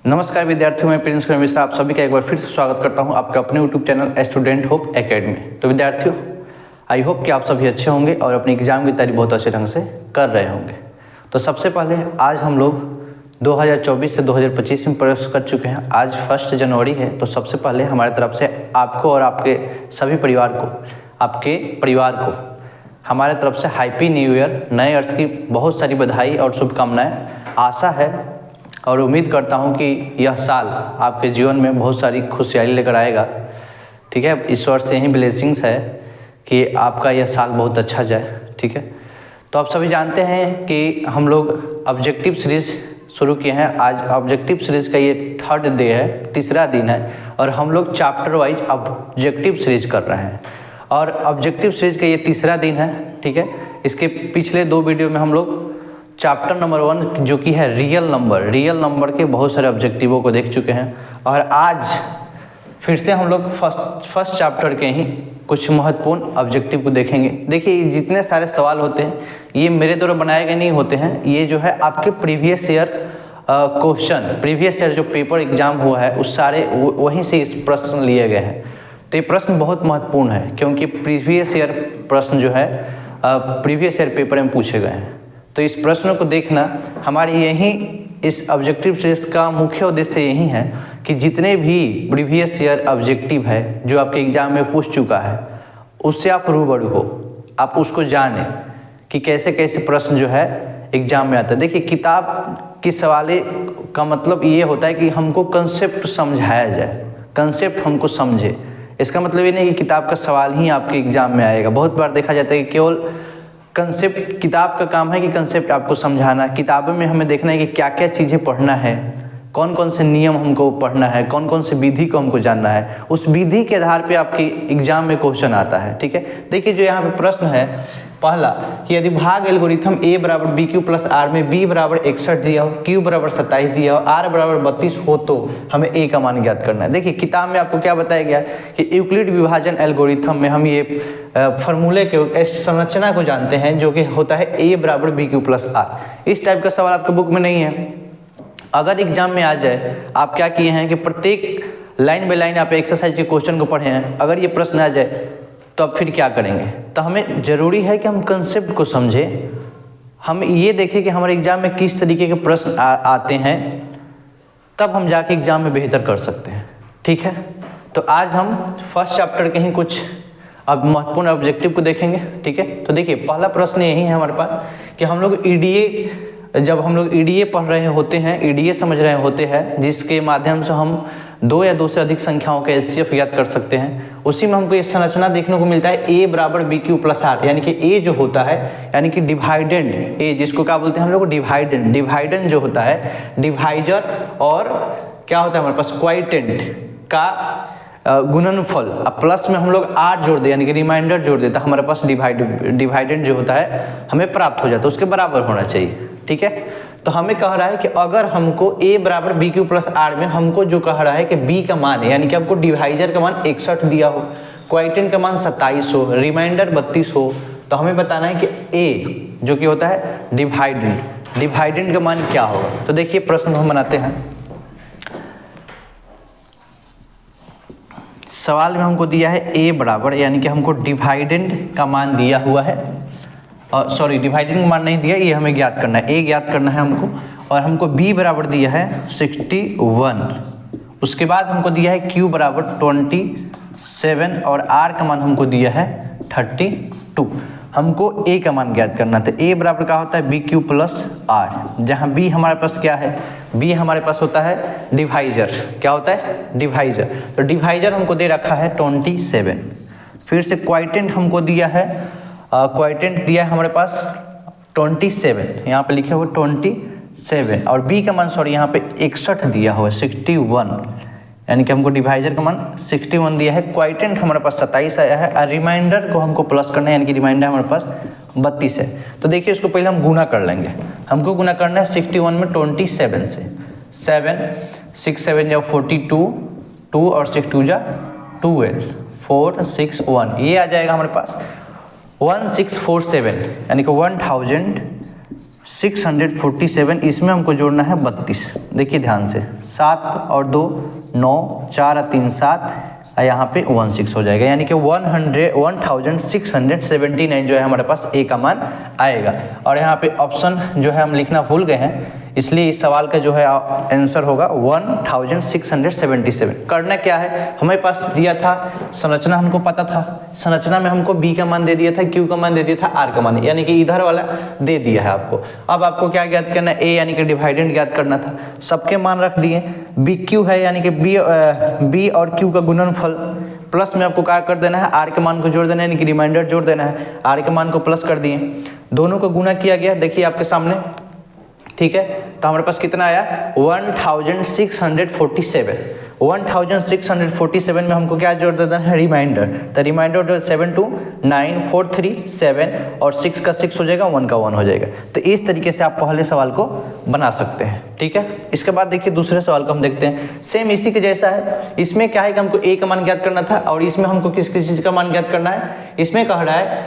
नमस्कार विद्यार्थियों, मैं प्रिंस कुमार मिश्रा आप सभी का एक बार फिर से स्वागत करता हूं आपके अपने YouTube channel student hope academy. तो विद्यार्थियों, आई होप कि आप सभी अच्छे होंगे और अपनी एग्जाम की तैयारी बहुत अच्छे ढंग से कर रहे होंगे। तो सबसे पहले आज हम लोग 2024 से 2025 में प्रवेश कर चुके हैं। आज 1 जनवरी है। तो सबसे पहले हमारी तरफ से आपको और आपके सभी परिवार को हमारे तरफ से हैप्पी न्यू ईयर, नए वर्ष की बहुत सारी बधाई और शुभकामनाएं। आशा है और उम्मीद करता हूं कि यह साल आपके जीवन में बहुत सारी खुशहाली लेकर आएगा। ठीक है, ईश्वर से यही ब्लेसिंग्स है कि आपका यह साल बहुत अच्छा जाए। ठीक है, तो आप सभी जानते हैं कि हम लोग ऑब्जेक्टिव सीरीज शुरू किए हैं। आज ऑब्जेक्टिव सीरीज का ये 3rd डे है, तीसरा दिन है और हम लोग चैप्टर वाइज ऑब्जेक्टिव सीरीज कर रहे हैं और ऑब्जेक्टिव सीरीज का ये तीसरा दिन है। ठीक है, इसके पिछले 2 वीडियो में हम लोग चैप्टर नंबर 1 जो कि है रियल नंबर के बहुत सारे ऑब्जेक्टिवों को देख चुके हैं और आज फिर से हम लोग फर्स्ट चैप्टर के ही कुछ महत्वपूर्ण ऑब्जेक्टिव को देखेंगे। देखिए, जितने सारे सवाल होते हैं ये मेरे द्वारा बनाए गए नहीं होते हैं, ये जो है आपके previous year question, previous year जो पेपर एग्जाम हुआ है उस सारे वहीं से इस प्रश्न लिए गए हैं। तो ये प्रश्न बहुत महत्वपूर्ण है क्योंकि प्रीवियस ईयर प्रश्न जो है प्रीवियस ईयर पेपर में पूछे गए हैं। तो इस प्रश्न को देखना हमारी यही इस ऑब्जेक्टिव सीरीज का मुख्य उद्देश्य यही है कि जितने भी प्रीवियस ईयर ऑब्जेक्टिव है जो आपके एग्जाम में पूछ चुका है उससे आप रूबरू हो, आप उसको जानें कि कैसे कैसे प्रश्न जो है एग्जाम में आता है। देखिए, किताब की सवाल का मतलब ये होता है कि हमको कंसेप्ट समझाया जाए, कंसेप्ट हमको समझे। इसका मतलब ये नहीं कि किताब का सवाल ही आपके एग्जाम में आएगा। बहुत बार देखा जाता है कि केवल कंसेप्ट, किताब का काम है कि कंसेप्ट आपको समझाना। किताबों में हमें देखना है कि क्या क्या चीज़ें पढ़ना है, कौन कौन से नियम हमको पढ़ना है, कौन कौन से विधि को हमको जानना है। उस विधि के आधार पे आपके एग्जाम में क्वेश्चन आता है। ठीक है, देखिए जो यहाँ पे प्रश्न है पहला कि यदि भाग एल्गोरिथम a बराबर BQ प्लस R में b बराबर 61 दिया हो, Q बराबर 27 दिया हो, R बराबर 32 हो तो हमें a का मान ज्ञात करना है। देखिए, किताब में आपको क्या बताया गया कि यूक्लिड विभाजन एल्गोरिथम में हम ये फॉर्मूले के संरचना को जानते हैं जो कि होता है a बराबर BQ प्लस R। इस टाइप का सवाल आपके बुक में नहीं है। अगर एग्जाम में आ जाए, आप क्या किए हैं कि प्रत्येक लाइन बाय लाइन आप एक्सरसाइज के क्वेश्चन को पढ़े हैं, अगर ये प्रश्न आ जाए तो अब फिर क्या करेंगे? तो हमें ज़रूरी है कि हम कंसेप्ट को समझें, हम ये देखें कि हमारे एग्जाम में किस तरीके के प्रश्न आते हैं, तब हम जाके एग्जाम में बेहतर कर सकते हैं। ठीक है, तो आज हम फर्स्ट चैप्टर के ही कुछ अब महत्वपूर्ण ऑब्जेक्टिव को देखेंगे। ठीक है, तो देखिए पहला प्रश्न यही है हमारे पास कि हम लोग जब हम लोग ईडीए पढ़ रहे होते हैं, ईडीए समझ रहे होते हैं, जिसके माध्यम से हम 2 या 2 से अधिक संख्याओं का एचसीएफ ज्ञात कर सकते हैं, उसी में हमको ये संरचना देखने को मिलता है a बराबर BQ प्लस R, यानी कि a जो होता है यानी कि डिवाइडेंड a, जिसको क्या बोलते हैं हम लोग डिवाइडेंड जो होता है, डिवाइजर और क्या होता है हमारे पास क्वाइटेंट का गुणनफल, अब प्लस में हम लोग r जोड़ दे यानी कि रिमाइंडर जोड़ देता, हमारे पास डिवाइडेंड जो होता है हमें प्राप्त हो जाता है, उसके बराबर होना चाहिए। ठीक है, तो हमें कह रहा है कि अगर हमको a बराबर BQ प्लस R में हमको जो कह रहा है कि b का मान है, यानी कि हमको डिवाइजर का मान 61 दिया हो, क्वाइटेंट का मान 27 हो, रिमाइंडर 32 हो, तो हमें बताना है कि a जो कि होता है डिवाइडेंड का मान क्या होगा। तो देखिए प्रश्न हम बनाते हैं। सवाल में हमको दिया है a बराबर, यानी कि हमको डिवाइडेंड का मान दिया हुआ है, सॉरी डिवाइडेंड का मान नहीं दिया, ये हमें ज्ञात करना है, a ज्ञात करना है हमको, और हमको b बराबर दिया है 61, उसके बाद हमको दिया है q बराबर 27 और r का मान हमको दिया है 32। हमको a का मान ज्ञात करना था। a बराबर का होता है BQ प्लस R, जहाँ b हमारे पास क्या है, b हमारे पास होता है डिवाइजर, क्या होता है डिवाइजर, तो डिवाइजर हमको दे रखा है 27। फिर से क्वाइटेंट हमको दिया है, क्वाइटेंट दिया है हमारे पास 27, यहाँ पे लिखे हुए 27, और b का मान सॉरी यहाँ पे 61 दिया हुआ है 61, यानी कि हमको डिवाइजर का मान 61 दिया है, क्वाइटेंट हमारे पास 27 आया है, और रिमाइंडर को हमको प्लस करना है, यानी कि रिमाइंडर हमारे पास 32 है। तो देखिए इसको पहले हम गुना कर लेंगे, हमको गुना करना है 61 में 27 से, 6 7 जा 42, 2 और 6 2 जा 12, 4 6 1, ये आ जाएगा हमारे पास 1647, यानी कि 647, इसमें हमको जोड़ना है 32। देखिए ध्यान से, 7 और 2 9, 4 और 3 7, यहाँ पे 16 हो जाएगा, यानी कि 1679 जो है हमारे पास ए का मान आएगा। और यहाँ पे ऑप्शन जो है हम लिखना भूल गए हैं, इसलिए इस सवाल का जो है आंसर होगा 1677। करना क्या है, हमें पास दिया था संरचना, हमको पता था संरचना में हमको बी का मान दे दिया था, क्यू का मान दे दिया था, आर का मान, यानी कि इधर वाला दे दिया है आपको। अब आपको क्या ज्ञात करना है, ए यानी कि डिवाइडेंड ज्ञात करना था। सबके मान रख दिए, बी क्यू है यानी कि बी और क्यू का गुणनफल, प्लस में आपको क्या कर देना है, आर के मान को जोड़ देना है, यानी कि रिमाइंडर जोड़ देना है। आर के मान को प्लस कर दिए, दोनों को गुना किया गया, देखिए आपके सामने, ठीक है। तो हमारे पास कितना आया 1647 में हमको क्या जोड़ देना है, रिमाइंडर। तो रिमाइंडर जो 7 2 9 4 3 7 और 6 का 6 हो जाएगा, 1 का 1 हो जाएगा। तो इस तरीके से आप पहले सवाल को बना सकते हैं, ठीक है। इसके बाद देखिए दूसरे सवाल को हम देखते हैं, सेम इसी के जैसा है। इसमें क्या है कि हमको ए का मान ज्ञात करना था, और इसमें हमको किस किस चीज़ का मान ज्ञात करना है। इसमें कह रहा है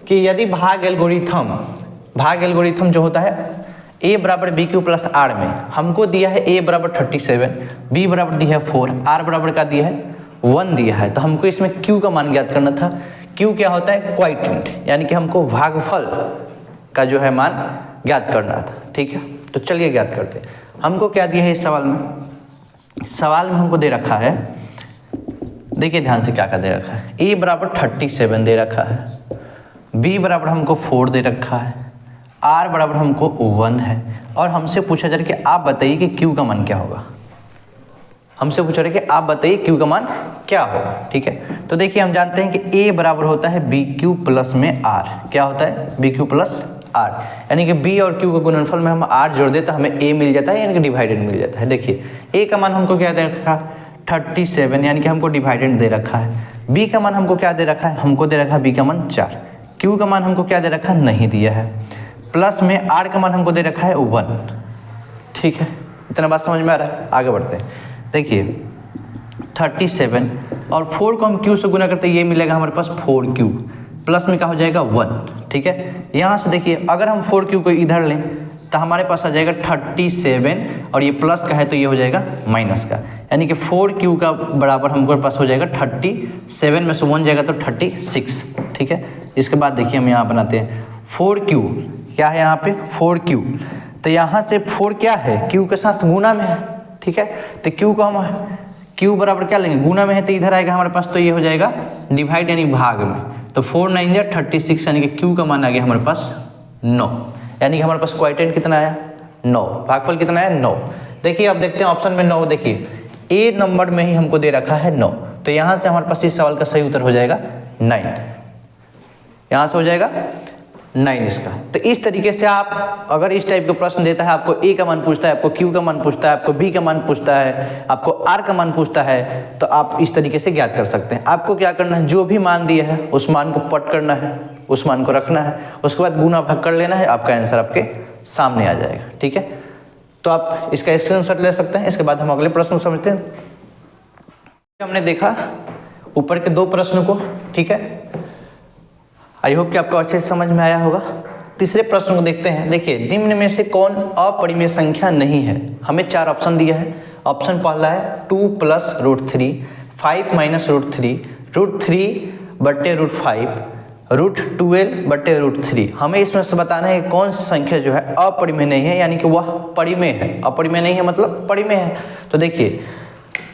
कि यदि भाग एल्गोरिथम जो होता है ए बराबर बी क्यू प्लस आर में हमको दिया है ए बराबर 37, बी बराबर दिया है 4, आर बराबर का दिया है 1 दिया है। तो हमको इसमें क्यू का मान ज्ञात करना था। क्यू क्या होता है, क्वाइटेंट, यानी कि हमको भागफल का जो है मान ज्ञात करना था, ठीक है। तो चलिए ज्ञात करते हैं। हमको क्या दिया है इस सवाल में, सवाल में हमको दे रखा है, देखिए ध्यान से क्या क्या दे रखा है। ए बराबर 37 दे रखा है, बी बराबर हमको 4 दे रखा है, आर बराबर हमको 1 है, और हमसे पूछा जा रहा है कि आप बताइए कि क्यू का मान क्या होगा। हमसे पूछा रहा है कि आप बताइए क्यू का मान क्या होगा, ठीक है। तो देखिए हम जानते हैं कि ए बराबर होता है बी क्यू प्लस में आर। क्या होता है, बी क्यू प्लस आर, यानी कि बी और क्यू के गुणनफल में हम आर जोड़ देते हैं, हमें ए मिल जाता है, यानी कि डिवाइडेड मिल जाता है। देखिए ए का मान हमको क्या दे रखा, 37, यानी कि हमको डिवाइडेड दे रखा है। बी का मान हमको क्या दे रखा है, हमको दे रखा है बी का मान 4। क्यू का मान हमको क्या दे रखा है, नहीं दिया है। प्लस में आर का मान हमको दे रखा है 1, ठीक है। इतना बात समझ में आ रहा है, आगे बढ़ते हैं। देखिए 37 और 4 को हम क्यू से गुना करते हैं, ये मिलेगा हमारे पास 4Q, प्लस में क्या हो जाएगा 1, ठीक है। यहाँ से देखिए अगर हम 4Q को इधर लें तो हमारे पास आ जाएगा 37, और ये प्लस का है तो ये हो जाएगा माइनस का, यानी कि 4Q का बराबर हमको पास हो जाएगा 37 में से 1 जाएगा तो 36, ठीक है। इसके बाद देखिए हम यहाँ बनाते हैं 4Q, क्या है यहाँ पे 4Q, तो यहाँ से 4 क्या है, Q के साथ गुना में है, ठीक है। तो Q को हम Q बराबर क्या लेंगे, गुना में है तो इधर आएगा हमारे पास, तो ये हो जाएगा डिवाइड यानी भाग में। तो 4 9 जा 36, यानी कि Q का मान आ गया हमारे पास 9, यानी कि हमारे पास क्वाइटेंट कितना आया 9, भागफल कितना है 9। देखिए अब देखते हैं ऑप्शन में 9, देखिए ए नंबर में ही हमको दे रखा है 9, तो यहाँ से हमारे पास इस सवाल का सही उत्तर हो जाएगा 9, यहाँ से हो जाएगा 9 इसका। तो इस तरीके से आप अगर इस टाइप का प्रश्न देता है, आपको ए का मान पूछता है, आपको क्यू का मान पूछता है, आपको बी का मान पूछता है, आपको आर का मान पूछता है, तो आप इस तरीके से ज्ञात कर सकते हैं। आपको क्या करना है, जो भी मान दिया है उस मान को पट करना है, उस मान को रखना है, उसके बाद गुना भाग कर लेना है, आपका आंसर आपके सामने आ जाएगा, ठीक है। तो आप इसका स्क्रीनशॉट ले सकते हैं। इसके बाद हम अगले प्रश्न को समझते हैं। हमने देखा ऊपर के 2 प्रश्न को, ठीक है। आई होप कि आपको अच्छे से समझ में आया होगा। तीसरे प्रश्न को देखते हैं। देखिए निम्न में से कौन अपरिमेय संख्या नहीं है। हमें 4 ऑप्शन दिया है। ऑप्शन पहला है 2 + √3, 5 - √3, √3 बटे √5, √12 √3। हमें इसमें से बताना है कौन सी संख्या जो है अपरिमेय नहीं है, यानी कि वह परिमेय है। अपरिमेय नहीं है मतलब परिमेय है। तो देखिए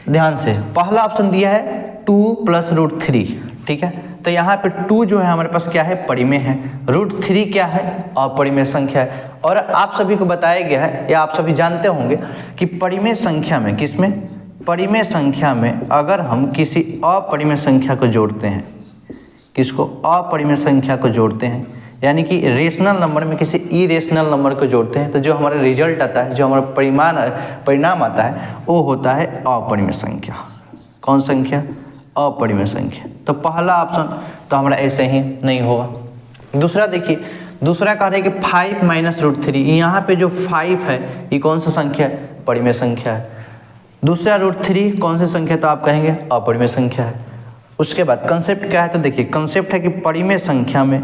ध्यान से, पहला ऑप्शन दिया है 2 + √3, ठीक है। तो यहाँ पे 2 जो है हमारे पास क्या है, परिमेय है। √3 क्या है, अपरिमेय संख्या है। और आप सभी को बताया गया है, या आप सभी जानते होंगे कि परिमेय संख्या में, किसमें, परिमेय संख्या में अगर हम किसी अपरिमेय संख्या को जोड़ते हैं, किसको, अपरिमेय संख्या को जोड़ते हैं, यानी कि रेशनल नंबर में किसी इरेशनल नंबर को जोड़ते हैं, तो जो हमारा रिजल्ट आता है, जो हमारा परिणाम आता है, वो होता है अपरिमेय संख्या। कौन संख्या, अपरिमेय संख्या। तो पहला ऑप्शन तो हमारा ऐसे ही नहीं होगा। दूसरा देखिए, दूसरा कह रहे हैं कि 5 - √3, यहाँ पे जो 5 है ये कौन सा संख्या है, परिमेय संख्या है। दूसरा √3 कौन सी संख्या, तो आप कहेंगे अपरिमेय संख्या है। उसके बाद कंसेप्ट क्या है, तो देखिए कंसेप्ट है कि परिमेय संख्या में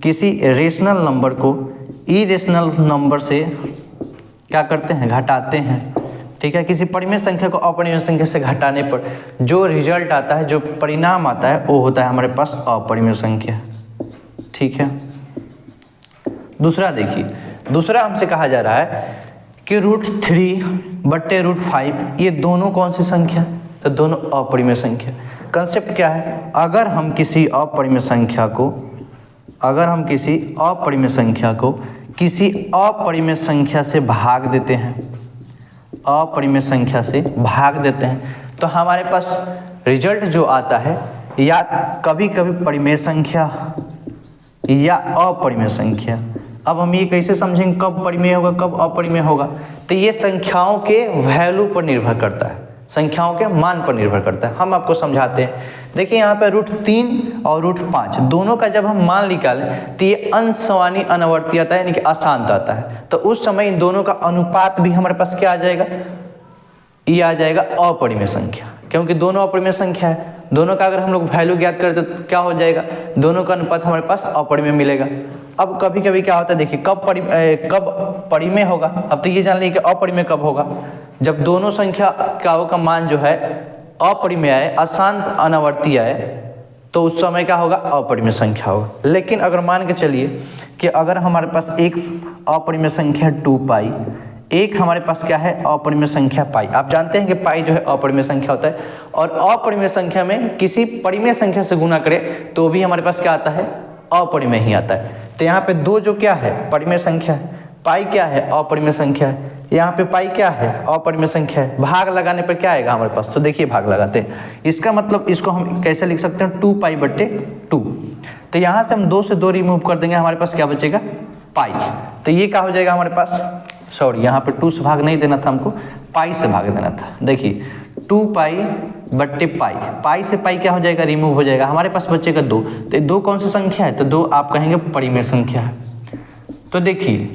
किसी रेशनल नंबर को इरेशनल नंबर से क्या करते हैं, घटाते हैं। ठीक है, किसी परिमेय संख्या को अपरिमेय संख्या से घटाने पर जो रिजल्ट आता है, जो परिणाम आता है, वो होता है हमारे पास अपरिमेय संख्या। ठीक है, दूसरा देखिए, दूसरा हमसे कहा जा रहा है कि √3/√5 ये दोनों कौन सी संख्या, तो दोनों अपरिमेय संख्या। कंसेप्ट क्या है, अगर हम किसी अपरिमेय संख्या को किसी अपरिमेय संख्या से भाग देते हैं, तो हमारे पास रिजल्ट जो आता है या कभी कभी परिमेय संख्या या अपरिमेय संख्या। अब हम ये कैसे समझेंगे कब परिमेय होगा कब अपरिमेय होगा, तो ये संख्याओं के वैल्यू पर निर्भर करता है, संख्याओं के मान पर निर्भर करता है। हम आपको समझाते हैं। देखिए यहाँ पे √3 और √5 दोनों का जब हम मान निकालें तो ये अंशवानी अनवर्ती आता है, यानी कि अशांत आता है। तो उस समय इन दोनों का अनुपात भी हमारे पास क्या आ जाएगा, ये आ जाएगा अपरिमेय संख्या, क्योंकि दोनों अपरिमेय संख्या है। दोनों का अगर हम लोग वैल्यू ज्ञात करें तो क्या हो जाएगा, दोनों का अनुपात हमारे पास अपरिमेय मिलेगा। अब कभी कभी क्या होता है, देखिए कब परिमेय होगा। अब तो ये जान लीजिए कि अपरिमेय कब होगा, जब दोनों संख्या का मान जो है अपरिमेय है, अशांत अनावर्ती है, तो उस समय क्या होगा, अपरिमेय संख्या होगा। लेकिन अगर मान के चलिए कि अगर हमारे पास एक अपरिमेय संख्या 2π, एक हमारे पास क्या है, अपरिमेय संख्या पाई। आप जानते हैं कि पाई जो है अपरिमेय संख्या होता है, और अपरिमेय संख्या में किसी परिमेय संख्या से गुना करें तो भी हमारे पास क्या आता है, अपरिमेय ही आता है। तो यहाँ पे 2 जो क्या है, परिमेय संख्या है, पाई क्या है, अपरिमेय संख्या है, यहाँ पे पाई क्या है, अपरिमेय संख्या है। भाग लगाने पर क्या आएगा हमारे पास, तो देखिए भाग लगाते हैं। इसका मतलब इसको हम कैसे लिख सकते हैं, 2π/2। तो यहाँ से हम 2 से 2 रिमूव कर देंगे, हमारे पास क्या बचेगा, पाई। तो ये क्या हो जाएगा हमारे पास, सॉरी यहाँ पे 2 से भाग नहीं देना था हमको, पाई से भाग देना था। देखिए 2π/पाई, पाई से पाई क्या हो जाएगा, रिमूव हो जाएगा, हमारे पास बचेगा 2। तो 2 कौन सी संख्या है, तो 2 आप कहेंगे परिमेय संख्या है। तो देखिए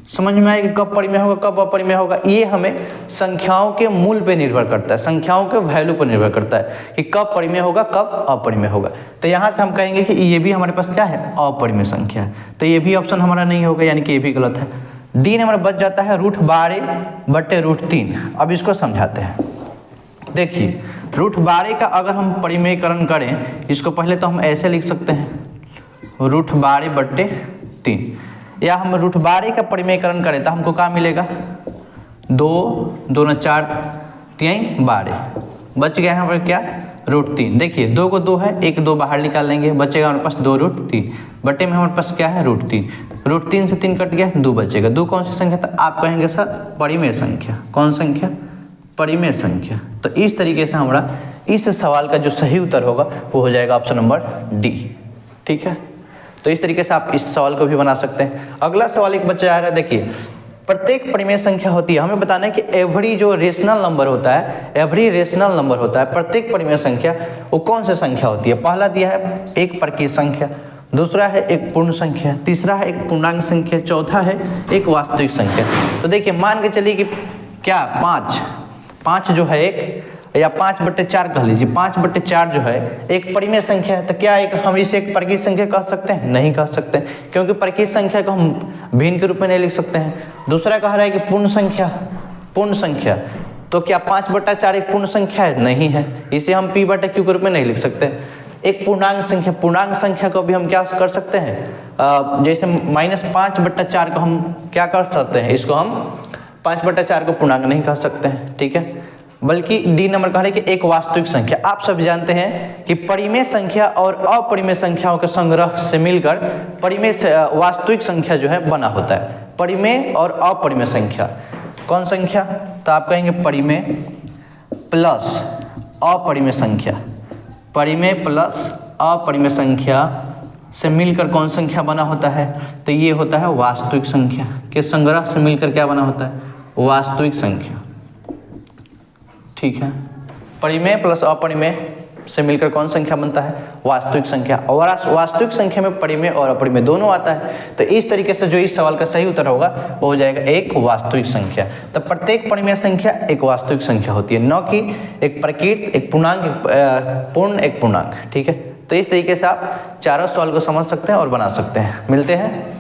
समझ में आएगा कब परिमेय होगा कब अपरिमेय होगा। ये हमें संख्याओं के मूल पे निर्भर करता है, संख्याओं के वैल्यू पर निर्भर करता है कि कब परिमेय होगा कब अपरिमेय होगा। तो यहाँ से हम कहेंगे कि ये भी हमारे पास क्या है, अपरिमेय संख्या है। तो ये भी ऑप्शन हमारा नहीं होगा, यानी कि ये भी गलत है। डी नंबर बच जाता है √12/√3। अब इसको समझाते हैं। देखिए √12 का अगर हम परिमेयकरण करें, इसको पहले तो हम ऐसे लिख सकते हैं √12/3, या हम √12 का परिमेयकरण करें तो हमको क्या मिलेगा, 2 2 9 4 3 12, बच गया यहाँ पर क्या, √3। देखिए 2 को 2 है, 1 2 बाहर निकाल लेंगे, बचेगा हमारे पास 2√3 बटे में हमारे पास क्या है, √3। √3 से 3 कट गया, 2 बचेगा। 2 कौन सी संख्या था, आप कहेंगे सर परिमेय संख्या। कौन संख्या, परिमेय संख्या। तो इस तरीके से हमारा इस सवाल का जो सही उत्तर होगा वो हो जाएगा ऑप्शन नंबर डी। ठीक है, तो इस तरीके से आप इस सवाल को भी बना सकते हैं। अगला सवाल एक बच्चा आ रहा है, देखिए प्रत्येक परिमेय संख्या होती है, हमें बताना है कि एवरी जो रेशनल नंबर होता है, एवरी रेशनल नंबर होता है, प्रत्येक परिमेय संख्या वो कौन सी संख्या होती है। पहला दिया है एक परकीय संख्या, दूसरा है एक पूर्ण संख्या, तीसरा है एक पूर्णांक संख्या, चौथा है एक वास्तविक संख्या। तो देखिए मान के चलिए कि क्या 5 जो है एक, या 5/4 कह लीजिए, 5/4 जो है एक परिमेय संख्या है। तो क्या एक हम इसे एक परकीय संख्या कह सकते हैं, नहीं कह सकते, क्योंकि परकीय संख्या को हम भिन्न के रूप में नहीं लिख सकते हैं। दूसरा कह रहा है कि पूर्ण संख्या, तो क्या 5/4 एक पूर्ण संख्या है, नहीं है, इसे हम p/q के रूप में नहीं लिख सकते। एक पूर्णांक संख्या को भी हम क्या कर सकते हैं, जैसे -5/4 को हम क्या कर सकते हैं, इसको हम 5/4 को पूर्णांक नहीं कह सकते हैं। ठीक है, बल्कि डी नंबर कह रहे कि एक वास्तविक संख्या। आप सब जानते हैं कि परिमेय संख्या और अपरिमेय संख्याओं के संग्रह से मिलकर परिमेय वास्तविक संख्या जो है बना होता है। परिमेय और अपरिमेय संख्या, कौन संख्या, तो आप कहेंगे परिमेय प्लस अपरिमेय संख्या, परिमेय प्लस अपरिमेय संख्या से मिलकर कौन संख्या बना होता है, तो ये होता है वास्तविक संख्या के संग्रह से मिलकर क्या बना होता है, वास्तविक संख्या। ठीक है, परिमेय प्लस अपरिमेय से मिलकर कौन संख्या बनता है, वास्तविक संख्या। और वास्तविक संख्या में परिमेय और अपरिमेय दोनों आता है। तो इस तरीके से जो इस सवाल का सही उत्तर होगा वो हो जाएगा एक वास्तविक संख्या। तो प्रत्येक परिमेय संख्या एक वास्तविक संख्या होती है, न कि एक प्रकृत, एक पूर्णांक, पूर्ण, एक पूर्णांक। ठीक है, तो इस तरीके से आप चारों सवाल को समझ सकते हैं और बना सकते हैं। मिलते हैं